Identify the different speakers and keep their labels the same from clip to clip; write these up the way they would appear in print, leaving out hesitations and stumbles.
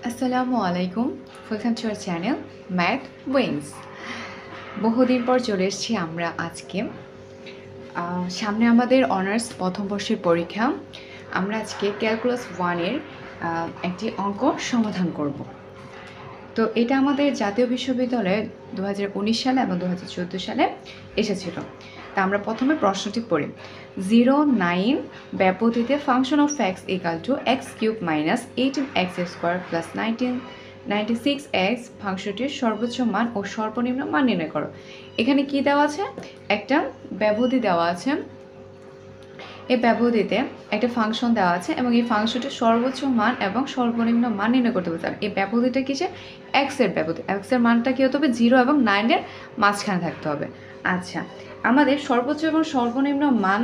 Speaker 1: আসসালামু আলাইকুম, welcome to our channel math wings. বহুদিন পর চলে এসেছি আমরা আজকে। সামনে আমাদের অনার্স প্রথম বর্ষের পরীক্ষা। আমরা আজকে ক্যালকুলাস 1-এর একটি অঙ্ক সমাধান করব। তো এটা আমাদের জাতীয় বিশ্ববিদ্যালয়ে 2019 সালে এবং 2014 সালে এসেছিল। তা আমরা প্রথমে প্রশ্নটি পড়ি। 09 ব্যাপতিতে function of x equal to x cube minus 18x square plus 96x ফাংশনটির সর্বোচ্চ মান ও সর্বনিম্ন মান নির্ণয় করো। এখানে কি দেওয়া আছে? একটা ব্যবধি দেওয়া আছে। এই ব্যবধিতে একটা ফাংশন দেওয়া আছে এবং এই ফাংশনটির সর্বোচ্চ মান এবং সর্বনিম্ন মান নির্ণয় করতে বলতে হবে। এই ব্যবধিটা কি? যে এক্সের ব্যবধি। এক্সের মানটা কী হতে হবে? 0 এবং 9-এর মাঝখানে থাকতে হবে। আচ্ছা, আমাদের সর্বোচ্চ এবং সর্বনিম্ন মান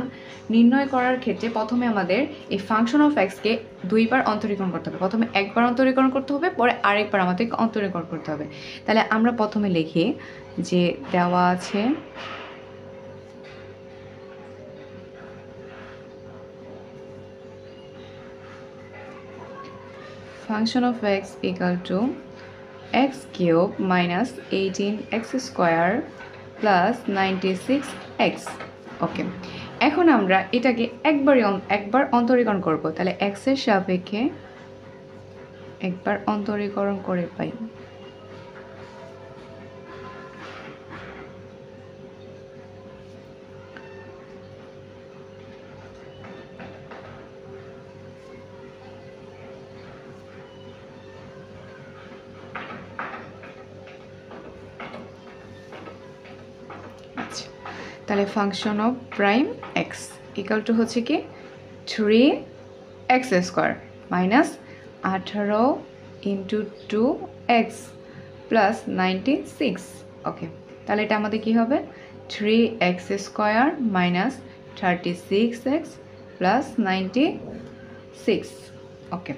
Speaker 1: নির্ণয় করার ক্ষেত্রে প্রথমে আমাদের এই ফাংশন অফ এক্সকে দুইবার অন্তরীকরণ করতে হবে। প্রথমে একবার অন্তরীকরণ করতে হবে, পরে আরেকবার আমাদেরকে অন্তরীকরণ করতে হবে। তাহলে আমরা প্রথমে লিখি যে দেওয়া আছে function of x equal to x cube minus 18x square plus 96x। ওকে, এখন আমরা এটাকে একবার অন্তরীকরণ করব। তাহলে x এর সাপেক্ষে একবার অন্তরীকরণ করে পাই। তাহলে function of prime x equal two হচ্ছে কি 3x square minus 18 into 2x plus 96। ওকে, তাহলে এটা আমাদের কি হবে? 3x square minus 36x plus 96। ওকে,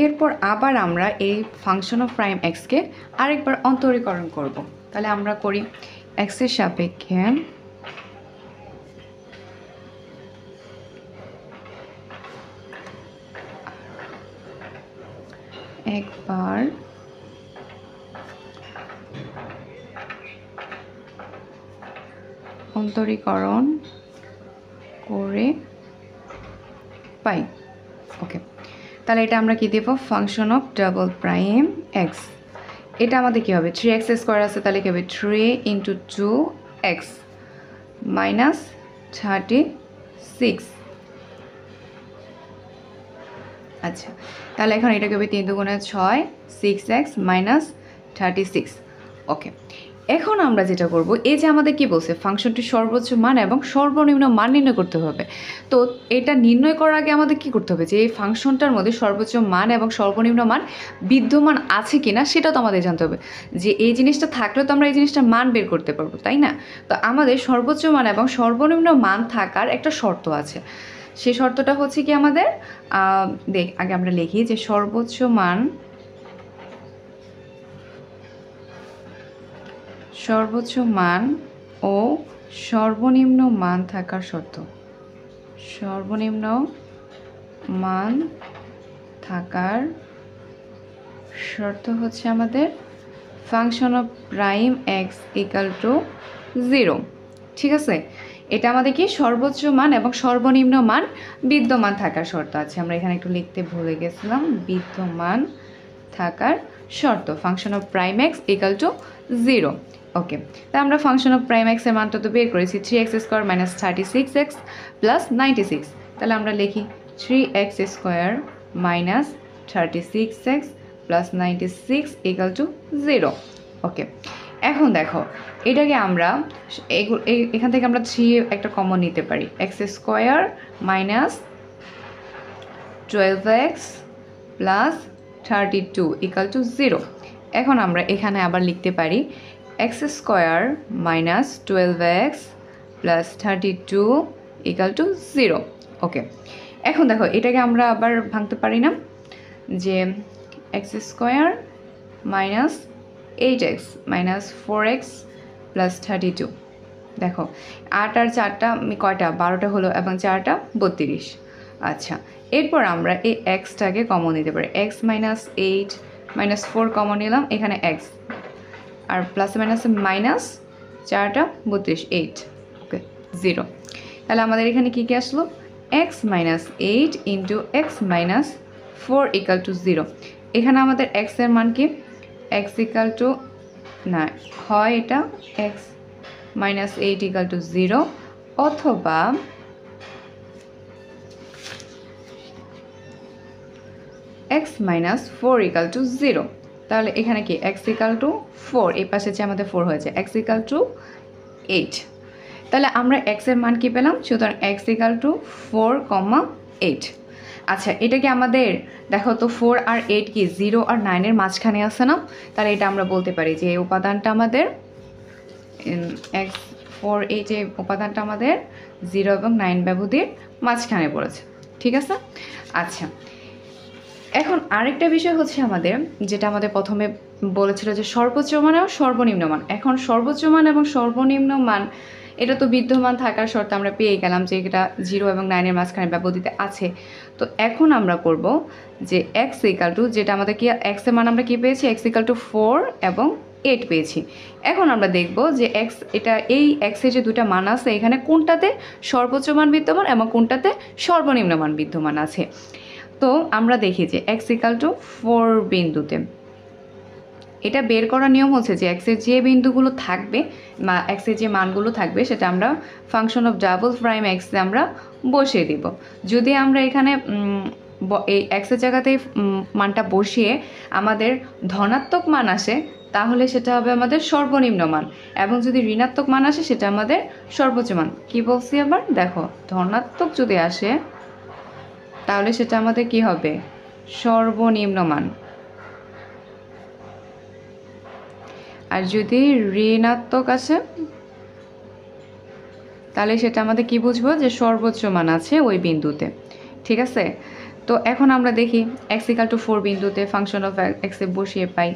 Speaker 1: এরপর আবার আমরা এই ফাংশন অফ প্রাইম এক্সকে আরেকবার অন্তরীকরণ করব। তাহলে আমরা করি x এর সাপেক্ষে একবার অন্তরীকরণ করে পাই। ওকে, তাহলে এটা আমরা কি দেব? Function of double prime x. এটা আমাদের কী হবে? 3x স্কোয়ার আছে, তাহলে কী হবে? 3 ইন্টু 2x মাইনাস 36। আচ্ছা, তাহলে এখন এটা কী হবে? 3 দুগুণে 6, 6x মাইনাস 36। ওকে, এখন আমরা যেটা করব, এই যে আমাদের কি বলছে ফাংশনটির সর্বোচ্চ মান এবং সর্বনিম্ন মান নির্ণয় করতে হবে। তো এটা নির্ণয় করার আগে আমাদের কি করতে হবে? যে এই ফাংশনটার মধ্যে সর্বোচ্চ মান এবং সর্বনিম্ন মান বিদ্যমান আছে কিনা সেটা তো আমাদের জানতে হবে। যে এই জিনিসটা থাকলে তো আমরা এই জিনিসটার মান বের করতে পারবো, তাই না? তো আমাদের সর্বোচ্চ মান এবং সর্বনিম্ন মান থাকার একটা শর্ত আছে। সেই শর্তটা হচ্ছে কি আমাদের আগে আমরা লিখি যে সর্বোচ্চ মান ও সর্বনিম্ন মান থাকার শর্ত। সর্বনিম্ন মান থাকার শর্ত হচ্ছে আমাদের function of prime x equal two 0। ঠিক আছে, এটা আমাদের কি সর্বোচ্চ মান এবং সর্বনিম্ন মান বিদ্যমান থাকার শর্ত আছে। আমরা এখানে একটু লিখতে ভুলে গেছিলাম, বিদ্যমান থাকার শর্ত function of prime x equal two 0। ওকে, তা আমরা ফাংশন অফ প্রাইম এক্সের মানটা তো বের করেছি, 3x square minus 36x plus 96। তাহলে আমরা লিখি 3x square minus 36x plus 96 equal to 0। ওকে, এখন দেখো এটাকে আমরা এখান থেকে আমরা 3 একটা কমন নিতে পারি। X square minus 12x plus 32 equal to 0। এখন আমরা এখানে আবার লিখতে পারি x square minus 12x plus 32 equal to 0। ওকে, এখন দেখো এটাকে আমরা আবার ভাঙতে পারি না, যে x square minus 8x minus 4x plus 32। দেখো 8 আর 4টা কয়টা? 12টা হলো এবং 4টা 32। আচ্ছা, এরপর আমরা এই এক্সটাকে কমন নিতে পারি। এক্স মাইনাস 8 মাইনাস 4 কমন নিলাম, এখানে এক্স আর প্লাস মাইনাসে মাইনাস 4টা 32 8, ওকে 0। তাহলে আমাদের এখানে কী কী আসলো? X minus 8 into x minus 4 equal to 0। এখানে আমাদের এক্সের মান কি? এক্স ইকাল টু না হয় এটা এক্স মাইনাস 8 ইকাল টু 0 অথবা এক্স মাইনাস 4 ইকাল টু 0। তাহলে এখানে কি এক্স ইকাল টু 4, এই পাশে যে আমাদের 4 হয়েছে, এক্স ইকাল টু 8। তাহলে আমরা এক্সের মান কি পেলাম? সুতরাং এক্স ইকাল টু 4,8। আচ্ছা, এটা কি আমাদের দেখো তো 4 আর 8 কি 0 আর 9-এর মাঝখানে আছে না? তাহলে এটা আমরা বলতে পারি যে এই উপাদানটা আমাদের এক্স 4 এই যে উপাদানটা আমাদের 0 এবং 9 ব্যবধির মাঝখানে পড়েছে, ঠিক আছে? আচ্ছা, এখন আরেকটা বিষয় হচ্ছে আমাদের, যেটা আমাদের প্রথমে বলেছিল যে সর্বোচ্চ মান এবং সর্বনিম্ন মান। এখন সর্বোচ্চ মান এবং সর্বনিম্ন মান এটা তো বিদ্যমান থাকার শর্তে আমরা পেয়ে গেলাম যে এটা 0 এবং 9-এর মাঝখানে ব্যবধিতে আছে। তো এখন আমরা করব যে এক্স ইকাল টু, যেটা আমাদের কি এক্সের মান আমরা কি পেয়েছি? এক্স ইকাল টু 4 এবং 8 পেয়েছি। এখন আমরা দেখব যে এক্স, এটা এই এক্সের যে দুটা মান আছে এখানে কোনটাতে সর্বোচ্চ মান বিদ্যমান এবং কোনটাতে সর্বনিম্ন মান বিদ্যমান আছে। তো আমরা দেখি যে এক্স ইকাল টু 4 বিন্দুতে এটা বের করার নিয়ম হচ্ছে যে এক্সের যে বিন্দুগুলো থাকবে বা এক্সের যে মানগুলো থাকবে সেটা আমরা ফাংশন অফ ডাবল প্রাইম এক্সে আমরা বসিয়ে দিব। যদি আমরা এখানে এই এক্সের জায়গাতে মানটা বসিয়ে আমাদের ধনাত্মক মান আসে তাহলে সেটা হবে আমাদের সর্বনিম্ন মান, এবং যদি ঋণাত্মক মান আসে সেটা আমাদের সর্বোচ্চ মান। কি বলছি আবার দেখো, ধনাত্মক যদি আসে তাহলে সেটা আমাদের কি হবে? সর্বনিম্ন মান। আর যদি ঋণাত্মক আসে তাহলে সেটা আমাদের কি বুঝবো? যে সর্বোচ্চ মান আছে ওই বিন্দুতে, ঠিক আছে? তো এখন আমরা দেখি এক্স ইকাল টু 4 বিন্দুতে ফাংশন অফ এক্সে বসিয়ে পাই।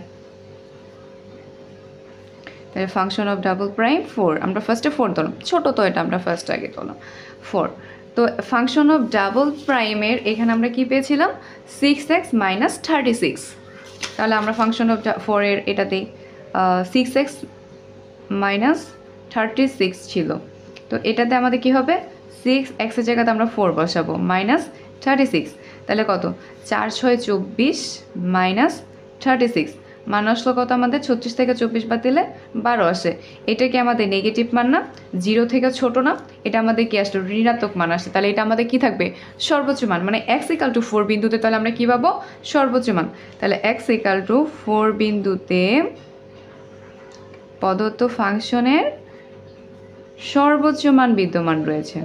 Speaker 1: তাহলে ফাংশন অফ ডাবল প্রাইম 4, আমরা ফার্স্টে 4 ধরলাম, ছোটো তো এটা আমরা ফার্স্ট আগে ধরলাম 4। তো ফাংশন অফ ডাবল প্রাইমের এখানে আমরা কি পেয়েছিলাম? 6x minus 36। তাহলে আমরা ফাংশন অফ 4-এর এটাতেই 6x মাইনাস 36 ছিল। তো এটাতে আমাদের কি হবে? 6x-এর জায়গাতে আমরা 4 বসাবো মাইনাস 36। তাহলে কত? 4 6 24 মাইনাস 36 মান আসলো কত আমাদের? 36 থেকে 24 বাদ দিলে 12 আসে। এটা কি আমাদের নেগেটিভ মান না? 0 থেকে ছোট না? এটা আমাদের কি আসলো? ঋণাত্মক মান আসছে। তাহলে এটা আমাদের কি থাকবে? সর্বোচ্চ মান। মানে x ইকাল টু 4 বিন্দুতে তাহলে আমরা কি পাবো? সর্বোচ্চ মান। তাহলে x ইকাল টু 4 বিন্দুতে প্রদত্ত ফাংশনের সর্বোচ্চ মান বিদ্যমান রয়েছে।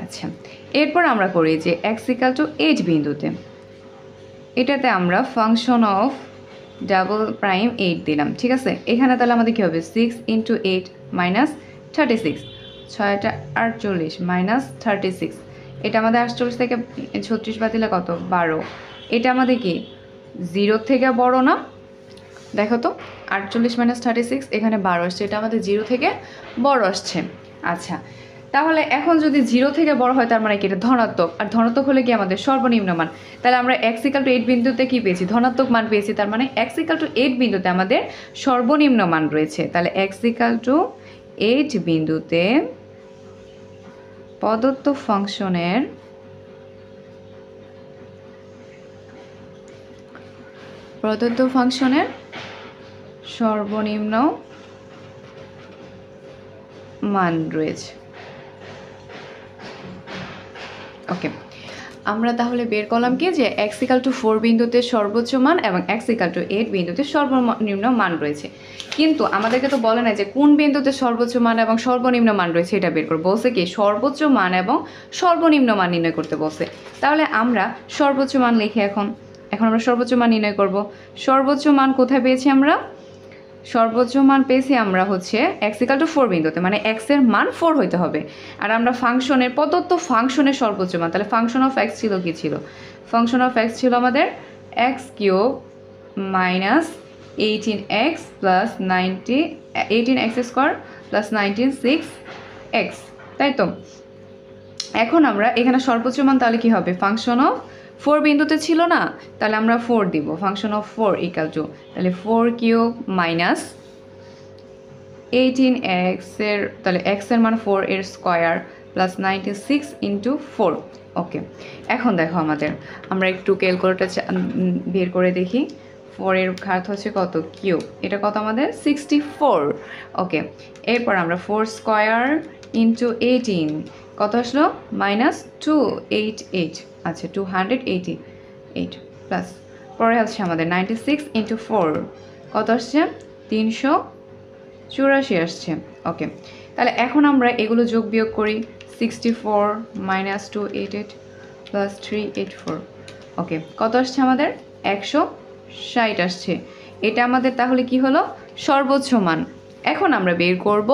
Speaker 1: আচ্ছা, এরপর আমরা করি যে x ইকাল টু 8 বিন্দুতে, এটাতে আমরা ফাংশন অফ ডাবল প্রাইম 8 দিলাম, ঠিক আছে? এখানে তাহলে আমাদের কী হবে? 6 ইন্টু 8 মাইনাস 36, 6টা 48 মাইনাস 36। এটা আমাদের 48 থেকে 36 বাদ দিলে কত? 12। এটা আমাদের কি 0 থেকে বড় না? দেখো তো 48 মাইনাস 36, এখানে 12 আসছে, এটা আমাদের 0 থেকে বড় আসছে। আচ্ছা, তাহলে এখন যদি 0 থেকে বড় হয় তার মানে কি এটা ধনাত্মক, আর ধনাত্মক হলে কি আমাদের সর্বনিম্ন মান। তাহলে আমরা x ইকাল টু 8 বিন্দুতে কি পেয়েছি? ধনাত্মক মান পেয়েছি। তার মানে x ইকাল টু 8 বিন্দুতে আমাদের সর্বনিম্ন মান রয়েছে। তাহলে x ইকাল টু 8 বিন্দুতে প্রদত্ত ফাংশনের সর্বনিম্ন মান রয়েছে। ওকে, আমরা তাহলে বের করলাম কি যে x ইকাল টু 4 বিন্দুতে সর্বোচ্চ মান এবং x ইকাল টু 8 বিন্দুতে সর্বনিম্ন মান রয়েছে। কিন্তু আমাদেরকে তো বলে না যে কোন বিন্দুতে সর্বোচ্চ মান এবং সর্বনিম্ন মান রয়েছে এটা বের করব। বলছে কি সর্বোচ্চ মান এবং সর্বনিম্ন মান নির্ণয় করতে বলছে। তাহলে আমরা সর্বোচ্চ মান লিখি। এখন আমরা সর্বোচ্চ মান নির্ণয় করব। সর্বোচ্চ মান কোথায় পেয়েছি আমরা? সর্বোচ্চ মান পেয়েছি আমরা হচ্ছে x ইকাল টু 4 বিন্দুতে, মানে x এর মান 4 হইতে হবে। আর আমরা ফাংশনের প্রদত্ত ফাংশনের সর্বোচ্চ মান, তাহলে ফাংশন অফ x ছিল কি ছিল? ফাংশন অফ x ছিল আমাদের x cube minus 18x plus 18x square plus 196x, তাই তো? এখন আমরা এখানে সর্বোচ্চ মান তাহলে কি হবে, ফাংশন অফ 4 বিন্দুতে ছিল না, তাহলে আমরা 4 দিব, ফাংশন অফ 4 ইকুয়াল টু তাহলে 4 কিউব মাইনাস 18x এর, তাহলে x এর মান 4 এর স্কোয়ার প্লাস 96 ইন্টু 4। ওকে, এখন দেখো আমাদের, আমরা একটু ক্যালকুলেটর বের করে দেখি। 4 এর ঘাত হচ্ছে কত, কিউব, এটা কত আমাদের 64। ওকে, এরপর আমরা 4 স্কোয়ার ইন্টু 18 কত আসলো, মাইনাস 288, আচ্ছা 288 প্লাস পরে আসছে আমাদের 96 ইন্টু 4 কত আসছে, 384 আসছে। ওকে, তাহলে এখন আমরা এগুলো যোগ বিয়োগ করি, 64 মাইনাস 288 প্লাস 384। ওকে, কত আসছে আমাদের, 160 আসছে। এটা আমাদের তাহলে কি হলো, সর্বোচ্চ মান। এখন আমরা বের করব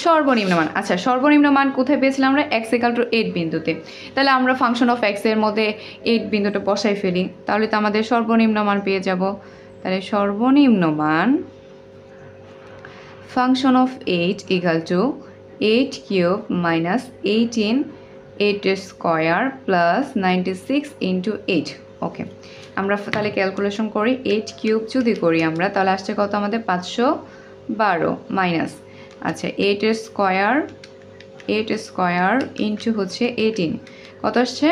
Speaker 1: সর্বনিম্ন মান। আচ্ছা, সর্বনিম্ন মান কোথায় পেয়েছিলাম আমরা, এক্স ইকুয়াল টু 8 বিন্দুতে। তাহলে আমরা ফাংশন অফ এক্স এর মধ্যে 8 বিন্দুটা বসাই ফেলি, তাহলে তো আমাদের সর্বনিম্ন মান পেয়ে যাব। তাহলে সর্বনিম্ন মান function of 8 equal to 8 cube minus 18 8 square plus 96 into 8। ওকে, আমরা তাহলে ক্যালকুলেশন করি, 8 কিউব যদি করি আমরা তাহলে আসছে কত আমাদের, 512 মাইনাস, আচ্ছা 8 স্কোয়ার ইন্টু হচ্ছে 18 কত আসছে,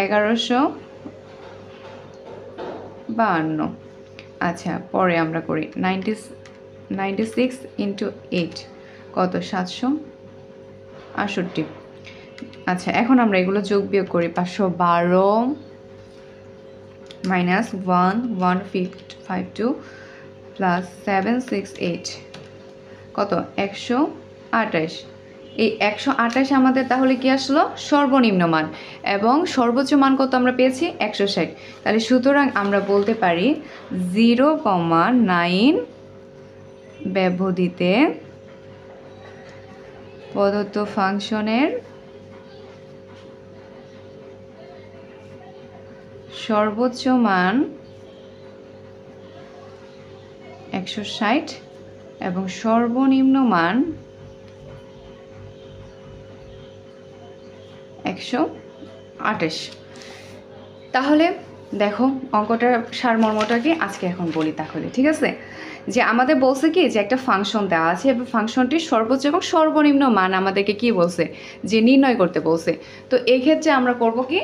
Speaker 1: 1152। আচ্ছা, পরে আমরা করি 96 ইন্টু 8 কত, 768। আচ্ছা, এখন আমরা এগুলো যোগ বিয়োগ করি, 512 মাইনাস 1152 প্লাস 768 কত, 128। এই 128 আমাদের তাহলে কি আসলো, সর্বনিম্ন মান, এবং সর্বোচ্চ মান কত আমরা পেয়েছি, 160। তাহলে সুতরাং আমরা বলতে পারি 0,9 ব্যবধিতে প্রদত্ত ফাংশনের সর্বোচ্চ মান 160 এবং সর্বনিম্ন মান 128। তাহলে দেখো অঙ্কটার সারমর্মটা কি আজকে এখন বলি তাহলে, ঠিক আছে? যে আমাদের বলছে কি যে একটা ফাংশন দেওয়া আছে এবং ফাংশনটির সর্বোচ্চ এবং সর্বনিম্ন মান আমাদেরকে কি বলছে, যে নির্ণয় করতে বলছে। তো এই ক্ষেত্রে আমরা করব কি,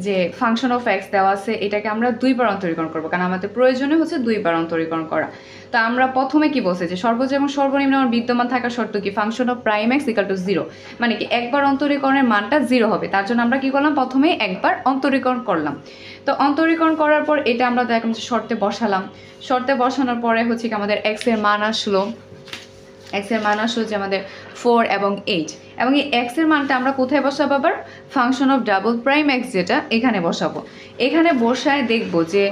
Speaker 1: যে ফাংশন অফ এক্স দেওয়া আছে, এটাকে আমরা দুইবার অন্তরীকরণ করবো, কারণ আমাদের প্রয়োজনে হচ্ছে দুইবার অন্তরীকরণ করা। তো আমরা প্রথমে কি বলছে, যে সর্বোচ্চ এবং সর্বনিম্ন মান বিদ্যমান থাকা শর্ত কি, function of prime x equal to 0, মানে কি একবার অন্তরীকরণের মানটা 0 হবে। তার জন্য আমরা কি করলাম, প্রথমে একবার অন্তরীকরণ করলাম। তো অন্তরীকরণ করার পর এটা আমরা দেখলাম যে শর্তে বসালাম, শর্তে বসানোর পরে হচ্ছে কি আমাদের এক্স এর মান আসলো, যে আমাদের 4 এবং 8, এবং এই এক্স এর মানটা আমরা কোথায় বসাবো, আবার function of double prime x যেটা এখানে বসাবো। এখানে বসায় দেখবো যে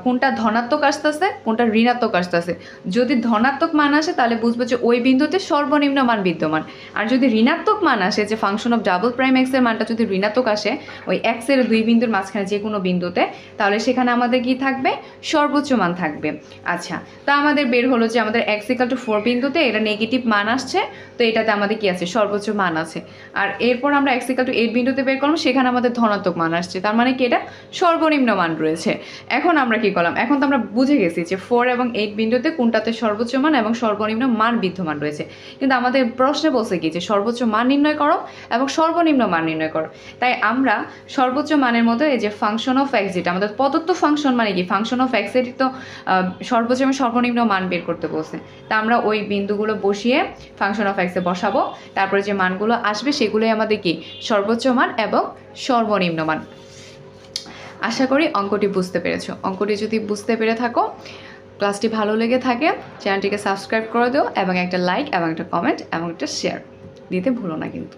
Speaker 1: কোনটা ধনাত্মক আসতেছে কোনটা ঋণাত্মক আসতেছে। যদি ধনাত্মক মান আসে তাহলে বুঝবো যে ওই বিন্দুতে সর্বনিম্ন মান বিদ্যমান, আর যদি ঋণাত্মক মান আসে, যে function of double prime x এর মানটা যদি ঋণাত্মক আসে ওই এক্স এর দুই বিন্দুর মাঝখানে যে কোনো বিন্দুতে, তাহলে সেখানে আমাদের কি থাকবে, সর্বোচ্চ মান থাকবে। আচ্ছা, তা আমাদের বের হলো যে আমাদের এক্স ইকুয়াল টু 4 বিন্দুতে এটা নেগেটিভ মান আসছে, তো এটাতে আমাদের কি আছে, সর্বোচ্চ মান আছে। আর এরপর আমরা এক্স ইকুয়াল টু 8 বিন্দুতে বের করলাম, সেখানে আমাদের ধনাত্মক মান আসছে, তার মানে কি এটা সর্বনিম্ন মান রয়েছে। এখন আমরা কি করলাম, এখন তো আমরা বুঝে গেছি যে 4 এবং 8 বিন্দুতে কোনটাতে সর্বোচ্চ মান এবং সর্বনিম্ন মান বিদ্যমান রয়েছে, কিন্তু আমাদের প্রশ্নে বলছে কি যে সর্বোচ্চ মান নির্ণয় করো এবং সর্বনিম্ন মান নির্ণয় করো। তাই আমরা সর্বোচ্চ মানের মধ্যে এই যে ফাংশন অফ এক্স, যেটা আমাদের প্রদত্ত ফাংশন, মানে কি ফাংশন অফ এক্স এর তো সর্বোচ্চ এবং সর্বনিম্ন মান বের করতে বলছে, তা আমরা ওই বিন্দুগুলো বসিয়ে ফাংশন অফ এক্সে বসাবো, তারপরে যে মানগুলো আসবে সেগুলোই আমাদের কি সর্বোচ্চ মান এবং সর্বনিম্ন মান। আশা করি অঙ্কটি বুঝতে পেরেছো। অঙ্কটি যদি বুঝতে পেরে থাকো, ক্লাসটি ভালো লেগে থাকে, চ্যানেলটিকে সাবস্ক্রাইব করে দিও এবং একটা লাইক এবং একটা কমেন্ট এবং একটা শেয়ার দিতে ভুলো না কিন্তু।